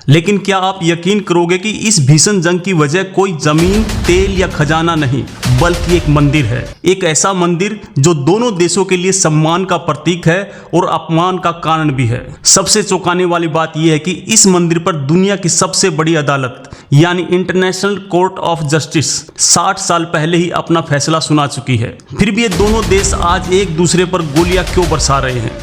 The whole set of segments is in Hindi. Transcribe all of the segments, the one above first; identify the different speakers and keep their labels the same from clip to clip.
Speaker 1: लेकिन क्या आप यकीन करोगे कि इस भीषण जंग की वजह कोई जमीन, तेल या खजाना नहीं, बल्कि एक मंदिर है। एक ऐसा मंदिर जो दोनों देशों के लिए सम्मान का प्रतीक है और अपमान का कारण भी है। सबसे चौंकाने वाली बात यह है कि इस मंदिर पर दुनिया की सबसे बड़ी अदालत यानी इंटरनेशनल कोर्ट ऑफ जस्टिस 60 साल पहले ही अपना फैसला सुना चुकी है। फिर भी ये दोनों देश आज एक दूसरे पर गोलियां क्यों बरसा रहे हैं?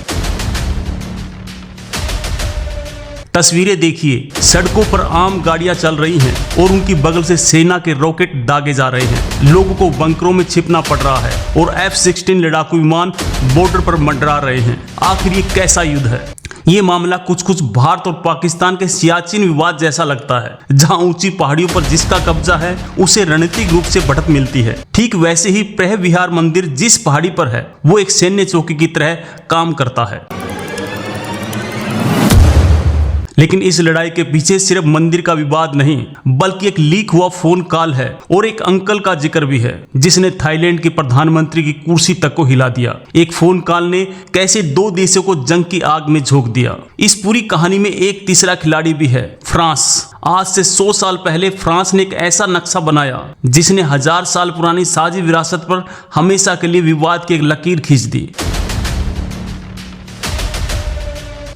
Speaker 1: तस्वीरें देखिए, सड़कों पर आम गाड़ियां चल रही हैं और उनकी बगल से सेना के रॉकेट दागे जा रहे हैं। लोगों को बंकरों में छिपना पड़ रहा है और F-16 लड़ाकू विमान बॉर्डर पर मंडरा रहे हैं। आखिर ये कैसा युद्ध है? ये मामला कुछ भारत और पाकिस्तान के सियाचिन विवाद जैसा लगता है, जहां ऊंची पहाड़ियों पर जिसका कब्जा है उसे रणनीतिक रूप से बढ़त मिलती है। ठीक वैसे ही प्रह विहार मंदिर जिस पहाड़ी पर है वो एक सैन्य चौकी की तरह काम करता है। लेकिन इस लड़ाई के पीछे सिर्फ मंदिर का विवाद नहीं, बल्कि एक लीक हुआ फोन कॉल है और एक अंकल का जिक्र भी है जिसने थाईलैंड के प्रधानमंत्री की कुर्सी तक को हिला दिया। एक फोन कॉल ने कैसे दो देशों को जंग की आग में झोंक दिया। इस पूरी कहानी में एक तीसरा खिलाड़ी भी है, फ्रांस। आज से 100 साल पहले फ्रांस ने एक ऐसा नक्शा बनाया जिसने 1000 साल पुरानी साझी विरासत पर हमेशा के लिए विवाद की एक लकीर खींच दी।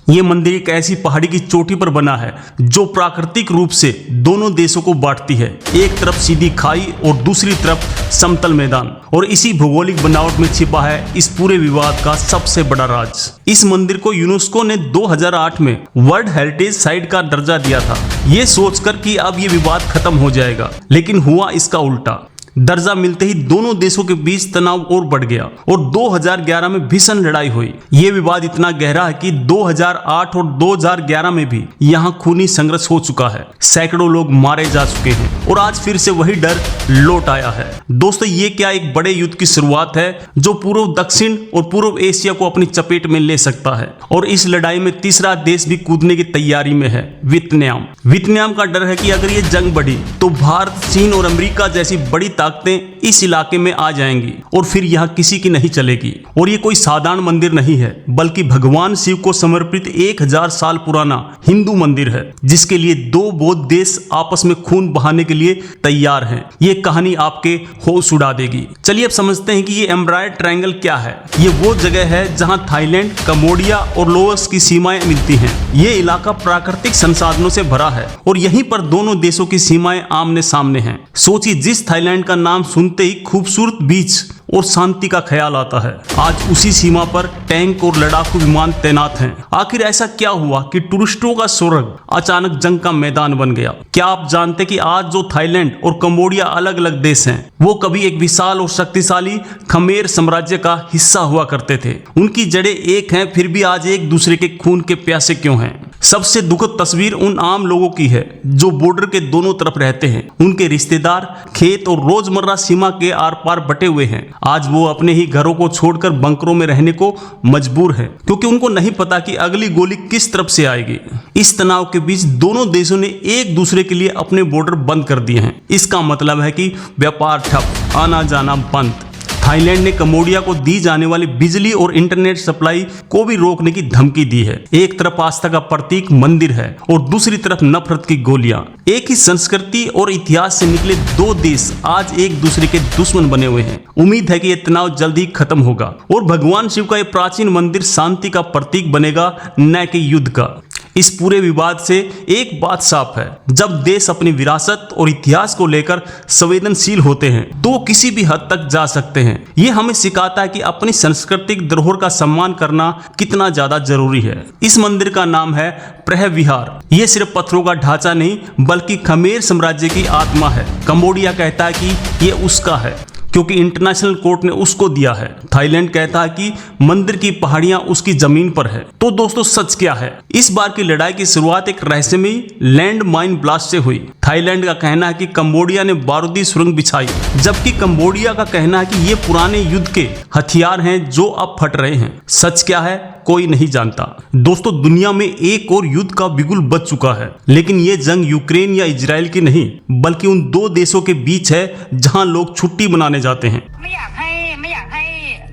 Speaker 1: ये मंदिर एक ऐसी पहाड़ी की चोटी पर बना है जो प्राकृतिक रूप से दोनों देशों को बांटती है। एक तरफ सीधी खाई और दूसरी तरफ समतल मैदान, और इसी भौगोलिक बनावट में छिपा है इस पूरे विवाद का सबसे बड़ा राज। इस मंदिर को यूनेस्को ने 2008 में वर्ल्ड हेरिटेज साइट का दर्जा दिया था, ये सोचकर कि अब ये विवाद खत्म हो जाएगा, लेकिन हुआ इसका उल्टा। दर्जा मिलते ही दोनों देशों के बीच तनाव और बढ़ गया और 2011 में भीषण लड़ाई हुई। ये विवाद इतना गहरा है कि 2008 और 2011 में भी यहाँ खूनी संघर्ष हो चुका है। सैकड़ों लोग मारे जा चुके हैं और आज फिर से वही डर लौट आया है। दोस्तों, ये क्या एक बड़े युद्ध की शुरुआत है जो पूर्व दक्षिण और पूर्व एशिया को अपनी चपेट में ले सकता है। और इस लड़ाई में तीसरा देश भी कूदने की तैयारी में है, वियतनाम। वियतनाम का डर है कि अगर ये जंग बढ़ी तो भारत, चीन और अमेरिका जैसी बड़ी ताकतें इस इलाके में आ जाएंगी और फिर यहाँ किसी की नहीं चलेगी। और ये कोई साधारण मंदिर नहीं है, बल्कि भगवान शिव को समर्पित 1000 साल पुराना हिंदू मंदिर है जिसके लिए दो बौद्ध देश आपस में खून बहाने के लिए तैयार हैं। ये कहानी आपके होश उड़ा देगी। चलिए अब समझते हैं कि ये एम्ब्रायड ट्रायंगल क्या है। ये वो जगह है जहां थाईलैंड, कंबोडिया और लाओस की सीमाएं मिलती हैं। ये इलाका प्राकृतिक संसाधनों से भरा है और यहीं पर दोनों देशों की सीमाएं आमने सामने हैं। सोचिए, जिस थाईलैंड का नाम सुनते ही खूबसूरत बीच और शांति का ख्याल आता है, आज उसी सीमा पर टैंक और लड़ाकू विमान तैनात हैं। आखिर ऐसा क्या हुआ कि टूरिस्टों का स्वर्ग अचानक जंग का मैदान बन गया? क्या आप जानते कि आज जो थाईलैंड और कंबोडिया अलग अलग देश हैं, वो कभी एक विशाल और शक्तिशाली खमेर साम्राज्य का हिस्सा हुआ करते थे। उनकी जड़ें एक हैं, फिर भी आज एक दूसरे के खून के प्यासे क्यों हैं? सबसे दुखद तस्वीर उन आम लोगों की है जो बॉर्डर के दोनों तरफ रहते हैं। उनके रिश्तेदार, खेत और रोजमर्रा सीमा के आर पार बटे हुए हैं। आज वो अपने ही घरों को छोड़कर बंकरों में रहने को मजबूर हैं, क्योंकि उनको नहीं पता कि अगली गोली किस तरफ से आएगी। इस तनाव के बीच दोनों देशों ने एक दूसरे के लिए अपने बॉर्डर बंद कर दिए हैं। इसका मतलब है कि व्यापार ठप, आना जाना बंद। थाईलैंड ने कंबोडिया को दी जाने वाली बिजली और इंटरनेट सप्लाई को भी रोकने की धमकी दी है। एक तरफ आस्था का प्रतीक मंदिर है और दूसरी तरफ नफरत की गोलियां। एक ही संस्कृति और इतिहास से निकले दो देश आज एक दूसरे के दुश्मन बने हुए हैं। उम्मीद है कि यह तनाव जल्दी खत्म होगा और भगवान शिव का यह प्राचीन मंदिर शांति का प्रतीक बनेगा, न कि युद्ध का। इस पूरे विवाद से एक बात साफ है, जब देश अपनी विरासत और इतिहास को लेकर संवेदनशील होते हैं तो किसी भी हद तक जा सकते हैं। ये हमें सिखाता है कि अपनी सांस्कृतिक धरोहर का सम्मान करना कितना ज्यादा जरूरी है। इस मंदिर का नाम है प्रह विहार। ये सिर्फ पत्थरों का ढांचा नहीं, बल्कि खमेर साम्राज्य की आत्मा है। कंबोडिया कहता है कि ये उसका है क्योंकि इंटरनेशनल कोर्ट ने उसको दिया है। थाईलैंड कहता है कि मंदिर की पहाड़ियां उसकी जमीन पर है। तो दोस्तों, सच क्या है? इस बार की लड़ाई की शुरुआत एक रहस्यमयी लैंड माइन ब्लास्ट से हुई। थाईलैंड का कहना है कि कंबोडिया ने बारूदी सुरंग बिछाई, जबकि कंबोडिया का कहना है कि ये पुराने युद्ध के हथियार हैं जो अब फट रहे हैं। सच क्या है? कोई नहीं जानता। दोस्तों, दुनिया में एक और युद्ध का बिगुल बज चुका है, लेकिन ये जंग यूक्रेन या इजराइल की नहीं, बल्कि उन दो देशों के बीच है जहां लोग छुट्टी मनाने जाते हैं।
Speaker 2: ไม่อยากให้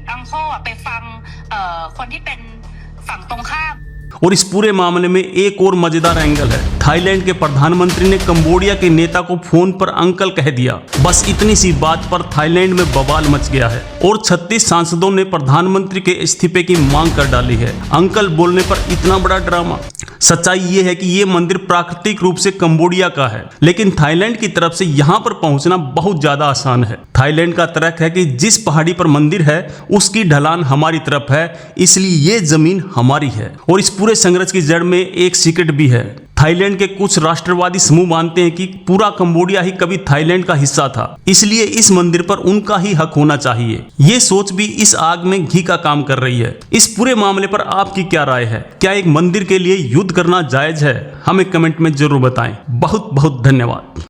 Speaker 2: อังโคไปฟังคนที่เป็นฝั่งตรงข้าม
Speaker 1: और इस पूरे मामले में एक और मजेदार एंगल है। थाईलैंड के प्रधानमंत्री ने कंबोडिया के नेता को फोन पर अंकल कह दिया। बस इतनी सी बात पर थाईलैंड में बवाल मच गया है और 36 सांसदों ने प्रधानमंत्री के इस्तीफे की मांग कर डाली है। अंकल बोलने पर इतना बड़ा ड्रामा। सच्चाई ये है कि ये मंदिर प्राकृतिक रूप से कंबोडिया का है, लेकिन थाईलैंड की तरफ से यहाँ पर पहुंचना बहुत ज्यादा आसान है। थाईलैंड का तर्क है कि जिस पहाड़ी पर मंदिर है उसकी ढलान हमारी तरफ है, इसलिए ये जमीन हमारी है। और इस पूरे संघर्ष की जड़ में एक सीक्रेट भी है। थाईलैंड के कुछ राष्ट्रवादी समूह मानते हैं कि पूरा कंबोडिया ही कभी थाईलैंड का हिस्सा था, इसलिए इस मंदिर पर उनका ही हक होना चाहिए। ये सोच भी इस आग में घी का काम कर रही है। इस पूरे मामले पर आपकी क्या राय है? क्या एक मंदिर के लिए युद्ध करना जायज है? हमें कमेंट में जरूर बताएं। बहुत बहुत धन्यवाद।